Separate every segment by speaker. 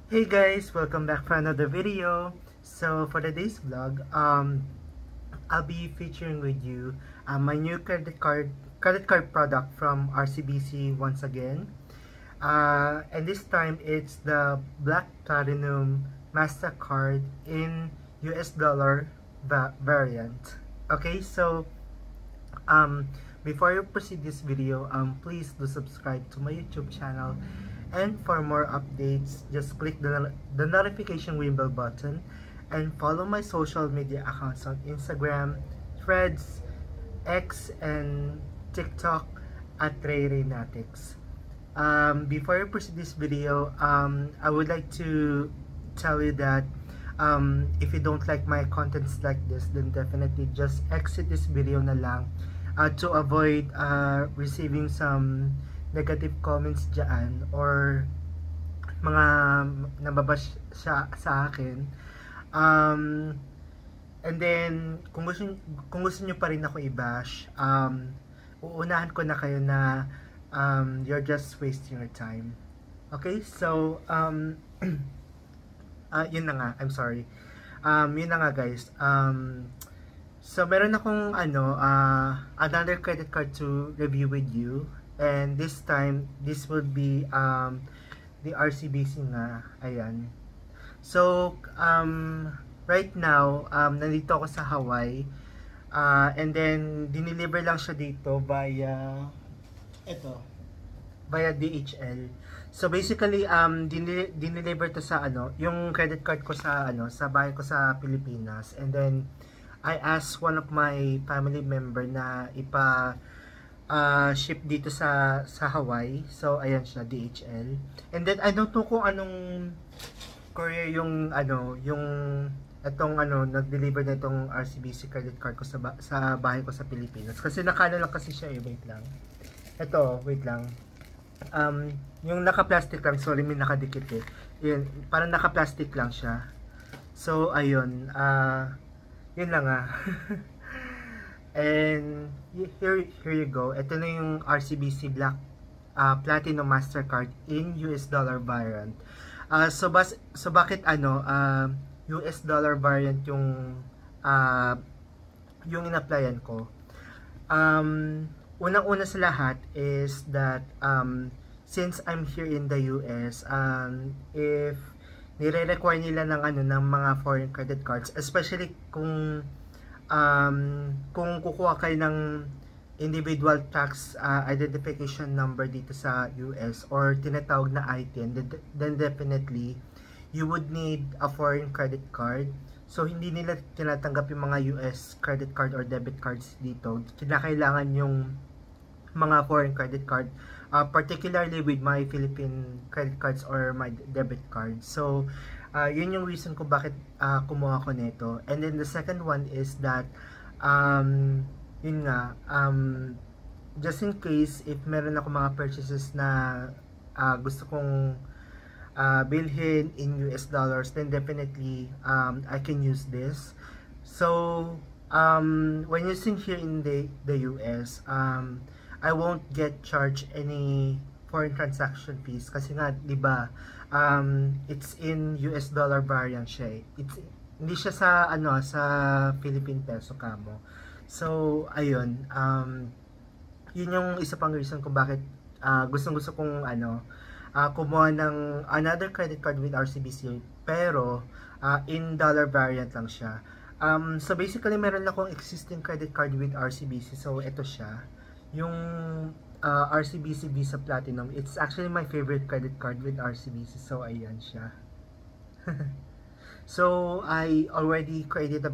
Speaker 1: Hey guys, welcome back for another video. So for today's vlog, I'll be featuring with you my new credit card product from RCBC once again. And this time it's the Black Platinum Mastercard in US dollar variant. Okay, so um, before you proceed this video, please do subscribe to my YouTube channel. And for more updates, just click the notification bell button and follow my social media accounts on Instagram, Threads, X, and TikTok at RayRaynatics. Before I proceed this video, I would like to tell you that if you don't like my contents like this, then definitely just exit this video na lang to avoid receiving some negative comments dyan or mga nababash sa akin. And then kung gusto nyo pa rin ako i-bash, uunahan ko na kayo na you're just wasting your time. Okay, so yun na nga, I'm sorry. Yun na nga guys. So meron akong another credit card to review with you. And this time, this would be the RCBC nga. Ayan. So, right now, nandito ako sa Hawaii. And then, dineliver lang siya dito via DHL. So, basically, dineliver to sa yung credit card ko sa sa bahay ko sa Pilipinas. And then, I asked one of my family member na ship dito sa Hawaii. So ayan siya, DHL. And then I don't know kung anong courier yung itong nag-deliver na itong RCBC credit card ko sa bahay ko sa Pilipinas. Kasi nakano lang kasi siya, wait lang. Ito, wait lang. Yung naka-plastic lang, sorry, may nakadikit eh. Yun, parang naka-plastic lang siya. So ayun, yun lang And here you go. Ito na yung RCBC Black Platinum Mastercard in US dollar variant. So bakit US dollar variant yung in-applyan ko? Unang-una sa lahat is that since I'm here in the US, if nire-require nila ng mga foreign credit cards, especially kung kukuha kayo ng individual tax identification number dito sa US or tinatawag na ITIN, then definitely you would need a foreign credit card. So hindi nila tinatanggap yung mga US credit card or debit cards dito. Kinakailangan yung mga foreign credit card, particularly with my Philippine credit cards or my debit card. So yun yung reason ko bakit kumuha ko nito. And then the second one is that yun nga, just in case if meron ako mga purchases na gusto kong bilhin in US dollars, then definitely I can use this. So when using here in the US, I won't get charged any foreign transaction fees kasi nga 'di ba, it's in US dollar variant siya. Hindi siya sa sa Philippine peso kamo. So ayun, yun yung isa pang reason kung bakit gustong-gusto kong kumuha ng another credit card with RCBC, pero in dollar variant lang siya. So basically meron akong existing credit card with RCBC. So ito siya, yung RCBC Visa Platinum. It's actually my favorite credit card with RCBC. So ayan siya. So I already created a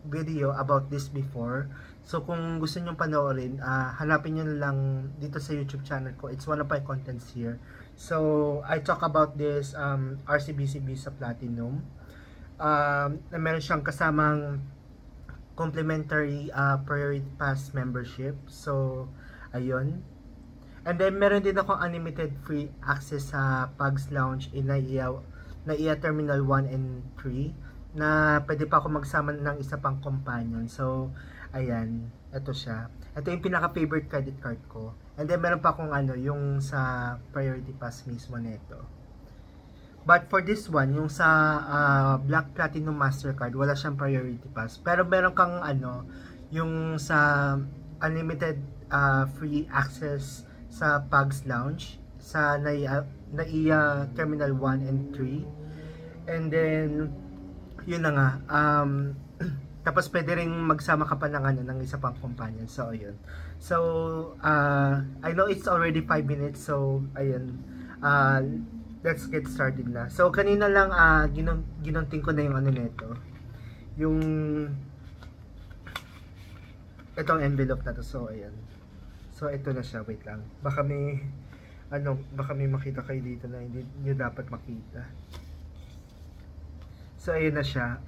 Speaker 1: video about this before. So kung gusto niyo panoorin, hanapin niyo lang dito sa YouTube channel ko. It's one of my contents here. So I talk about this RCBC Visa Platinum. Na meron siyang kasamang complimentary Priority Pass membership. So ayun. And then meron din akong unlimited free access sa Pugs Lounge in NAIA Terminal 1 and 3 na pwede pa ako magsama ng isa pang companion. So ayan, ito siya. Ito yung pinaka favorite credit card ko. And then meron pa akong yung sa Priority Pass mismo nito. But for this one, yung sa Black Platinum Mastercard, wala siyang priority pass. Pero meron kang ano, yung sa unlimited free access sa Pugs Lounge sa NAIA Terminal 1 and 3. And then yun na nga, tapos pwede rin magsama ka pa ng ano, ng isa pang companion. So ayun. So I know it's already 5 minutes, so ayun. Let's get started na. So kanina lang ginunting ko na yung ano nito. Yung itong envelope na to. So ayan. So ito na siya, wait lang. Baka may makita kayo dito na hindi niyo dapat makita. So ayun na siya.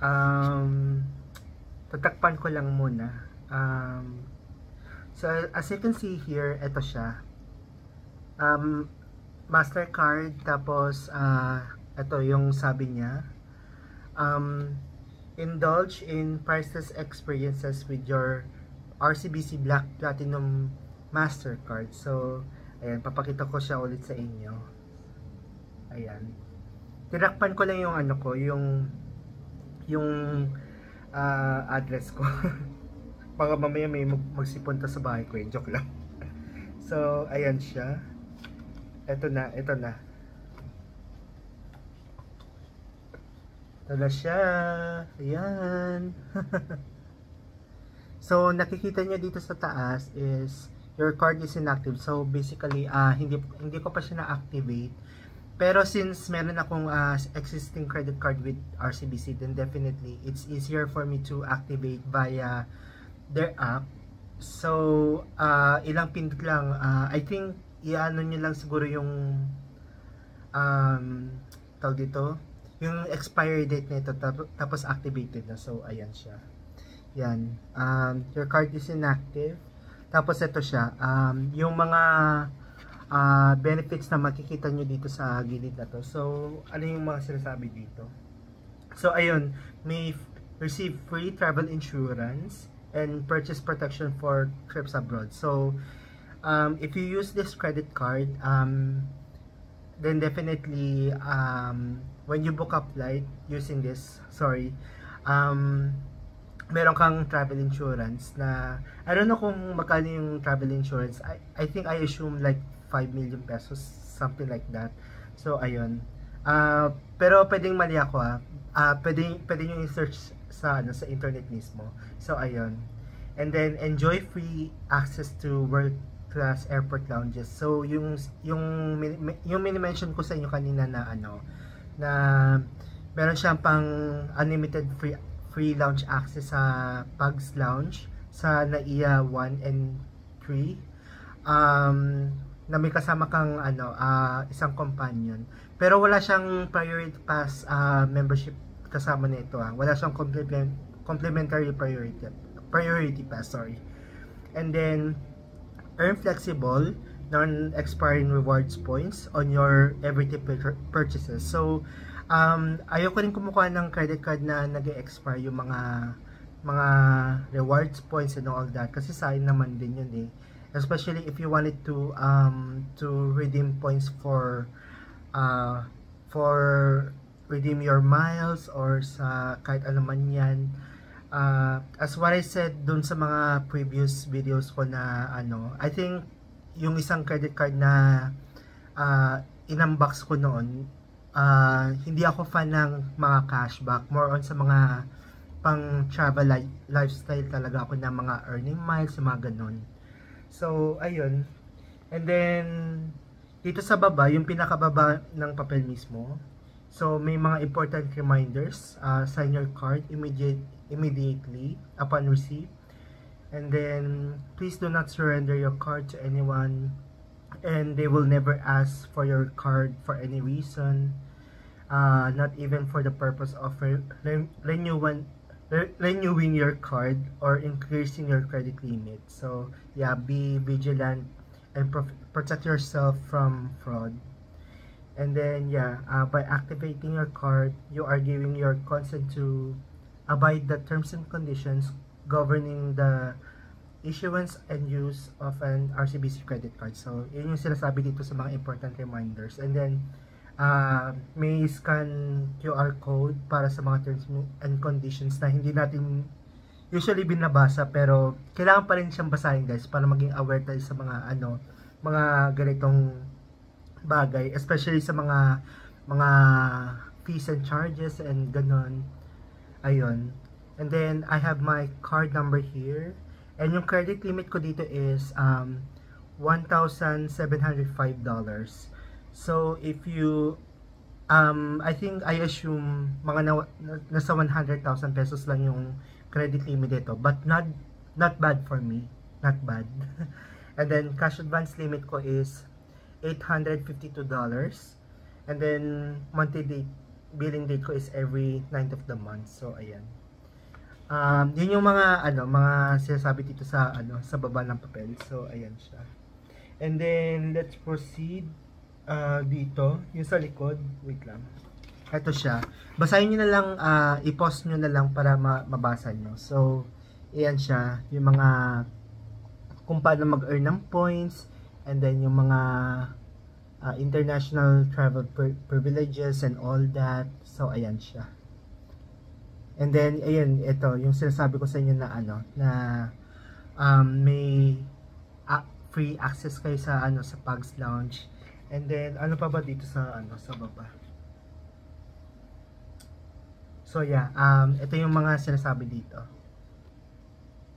Speaker 1: Tatakpan ko lang muna. So as you can see here, ito siya. Mastercard, tapos ito yung sabi niya. Indulge in priceless experiences with your RCBC Black Platinum Mastercard. So ayan, papakita ko siya ulit sa inyo. Ayan. Tinakpan ko lang yung ano ko, yung address ko. Baka mamaya may magsipunta sa bahay ko, joke lang. So ayan siya. Ito na. Ito na siya. Ayan. So nakikita nyo dito sa taas is your card is inactive. So basically hindi ko pa siya na-activate. Pero since meron akong existing credit card with RCBC, then definitely it's easier for me to activate via their app. So ilang pindot lang, I think iano nyo lang siguro yung tawag dito, yung expiry date nito, tapos activated na. So ayan siya. Yan. Your card is inactive. Tapos ito siya, yung mga benefits na makikita nyo dito sa gilid na to. So ano yung mga sinasabi dito? So ayun, may receive free travel insurance and purchase protection for trips abroad. So if you use this credit card, then definitely when you book a flight using this, meron kang travel insurance na, I don't know kung magkano yung travel insurance. I think I assume like 5 million pesos, something like that. So ayun. Pero pwedeng mali ako pwede nyo i-search sa internet mismo. So ayun. And then enjoy free access to world class airport lounges. So yung mini-mention ko sa inyo kanina na na meron siyang pang unlimited free lounge access sa Pugs Lounge sa NAIA 1 and 3. Na may kasama kang isang companion. Pero wala siyang priority pass membership kasama nito. Wala siyang complimentary priority pass, And then earn flexible, non-expiring rewards points on your everyday purchases. So, ayoko rin kumukuha ng credit card na nag-expire yung mga rewards points and all that. Kasi sayang naman din yun eh. Especially if you wanted to redeem points for redeem your miles or sa kahit ano man yan. As what I said dun sa mga previous videos ko na I think yung isang credit card na in-unbox ko noon, hindi ako fan ng mga cashback, more on sa mga pang travel lifestyle talaga ako na mga earning miles, mga ganun. So ayun. And then dito sa baba, yung pinakababa ng papel mismo, so may mga important reminders. Sign your card immediately upon receipt, and then please do not surrender your card to anyone, and they will never ask for your card for any reason, not even for the purpose of renewing your card or increasing your credit limit. So yeah, be vigilant and protect yourself from fraud. And then yeah, by activating your card, you are giving your consent to abide the terms and conditions governing the issuance and use of an RCBC credit card. So, yun yung sinasabi dito sa mga important reminders. And then, may scan QR code para sa mga terms and conditions na hindi natin usually binabasa, pero kailangan pa rin siyang basahin guys para maging aware tayo sa mga mga ganitong bagay, especially sa mga fees and charges and ganon. Ayun. And then I have my card number here, and yung credit limit ko dito is $1,705. So if you I assume mga nasa 100,000 pesos lang yung credit limit dito, but not bad for me, not bad. And then cash advance limit ko is $852, and then monthly billing date ko is every 9th of the month. So ayan, yun yung mga mga sinasabi dito sa sa baba ng papel. So ayan siya. And then let's proceed dito yung sa likod. Wait lang, ito siya, basahin nyo na lang, i-pause nyo na lang para mabasa nyo. So ayan siya, yung mga kung paano mag-earn ng points, and then yung mga international travel privileges and all that. So ayan siya. And then ayun, ito yung sinasabi ko sa inyo na na may free access kayo sa sa Pugs Lounge. And then ano pa ba dito sa sa baba? So yeah, ito yung mga sinasabi dito.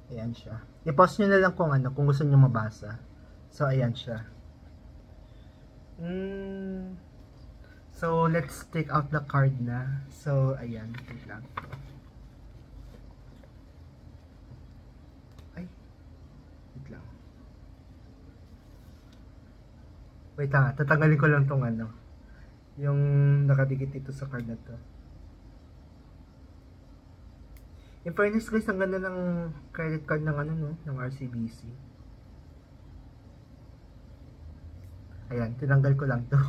Speaker 1: Ayan siya. I-pause nyo na lang kung gusto nyo mabasa. So ayan siya. So let's take out the card na. So ayan, wait lang. Ay, wait lang. Wait lang, tatanggalin ko lang tong yung nakadikit dito sa card na to. In fairness guys, ang ganda ng credit card ng ng RCBC. Ayan, tinanggal ko lang to.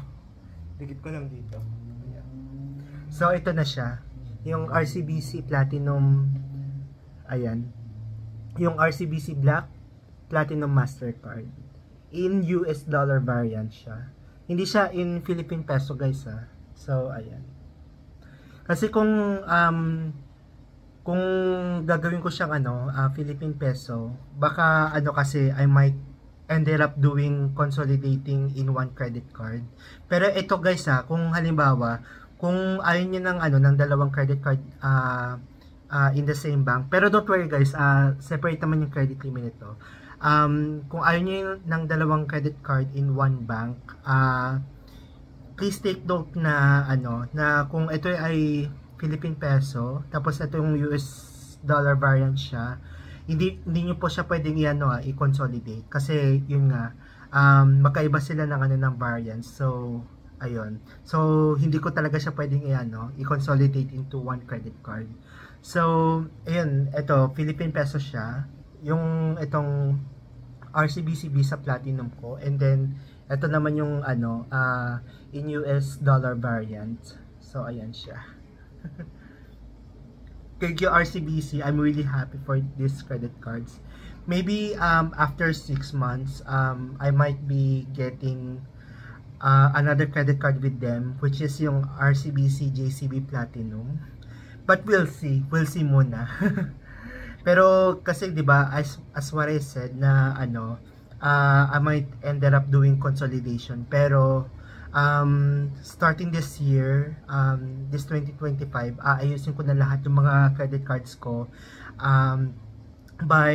Speaker 1: Dikit ko lang dito. Ayan. So ito na siya, yung RCBC Platinum. Ayan, yung RCBC Black Platinum Mastercard. In US dollar variant siya. Hindi siya in Philippine peso guys ha. So ayan. Kasi kung gagawin ko siyang Philippine peso, baka kasi I might ended up doing consolidating in one credit card. Pero ito guys kung halimbawa, kung ayaw niyo ng dalawang credit card in the same bank, pero don't worry guys, separate naman yung credit limit nito. Kung ayaw niyo ng dalawang credit card in one bank, please take note na na kung ito ay Philippine peso, tapos ito yung US dollar variant siya, hindi niyo po siya pwedeng i-consolidate kasi yun nga, magkaiba sila ng variance. So ayun, so hindi ko talaga siya pwedeng i-consolidate into one credit card. So ayun, ito Philippine peso siya, yung itong RCBC Visa Platinum ko, and then ito naman yung in US dollar variant. So ayan siya. Thank you RCBC. I'm really happy for these credit cards. Maybe after 6 months, I might be getting another credit card with them, which is yung RCBC JCB Platinum. But we'll see. We'll see muna. Pero kasi 'di ba, as what I said na I might ended up doing consolidation, pero starting this year, this 2025, ayusin ko na lahat yung mga credit cards ko by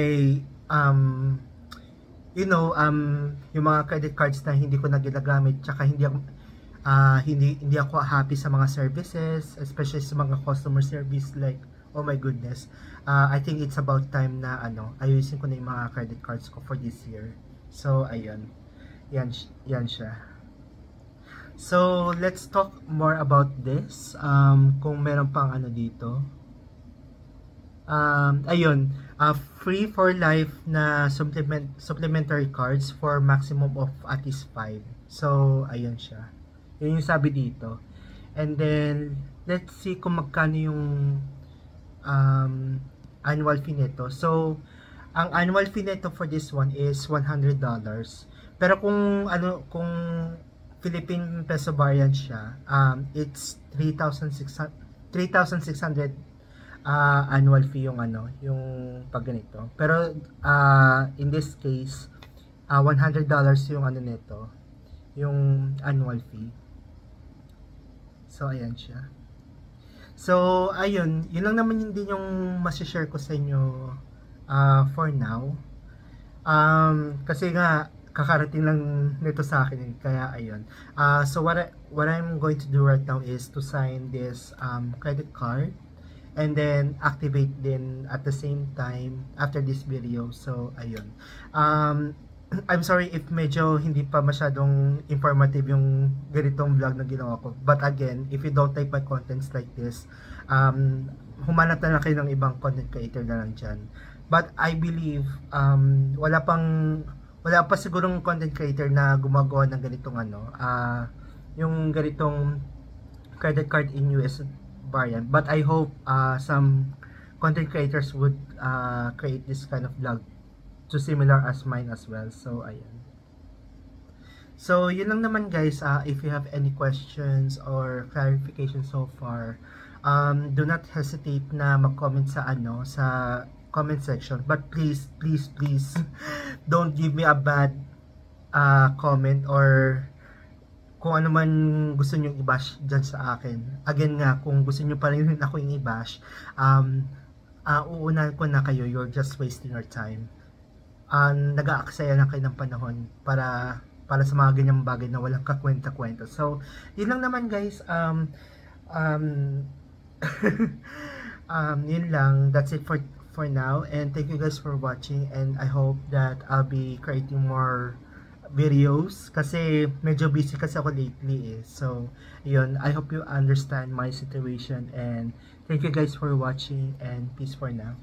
Speaker 1: yung mga credit cards na hindi ko na ginagamit, tsaka hindi ako happy sa mga services, especially sa mga customer service, like oh my goodness. I think it's about time na ayusin ko na yung mga credit cards ko for this year. So ayun, yan siya. So, let's talk more about this. Kung meron pang dito. Ayun, free for life na supplementary cards for maximum of at least 5. So, ayun siya. Yun yung sabi dito. And then, let's see kung magkano yung annual fee nito. So, ang annual fee nito for this one is $100. Pero kung Philippine peso variant siya. It's 3,600 annual fee yung ano, yung pag ganito. Pero in this case, $100 yung ano nito, yung annual fee. So ayan siya. So ayun, yun lang naman din yung masishare ko sa inyo for now. Kasi nga kakarating lang nito sa akin, kaya ayun. So what I'm going to do right now is to sign this credit card and then activate din at the same time after this video. So ayun. I'm sorry if medyo hindi pa masyadong informative yung ganitong vlog na ginawa ko. But again, if you don't like my contents like this, humanap na lang kayo ng ibang content creator na lang dyan. But I believe, wala pa sigurong content creator na gumagawa ng ganitong ano, yung ganitong credit card in US variant. But I hope some content creators would create this kind of vlog to similar as mine as well. So ayan. So yun lang naman guys. If you have any questions or clarification so far, do not hesitate na mag-comment sa ano, sa comment section. But please don't give me a bad comment or kung ano man gusto nyo i-bash dyan sa akin. Again nga, kung gusto nyo pa rin ako yung i-bash, uunahan ko na kayo. You're just wasting your time. Nag-aaksaya lang kayo ng panahon para sa mga ganyang bagay na walang kakwenta-kwenta. So, yun lang naman guys. Yun lang. That's it for now. And thank you guys for watching. And I hope that I'll be creating more videos. Kasi medyo busy kasi ako lately eh. So, yun. I hope you understand my situation. And thank you guys for watching. And peace for now.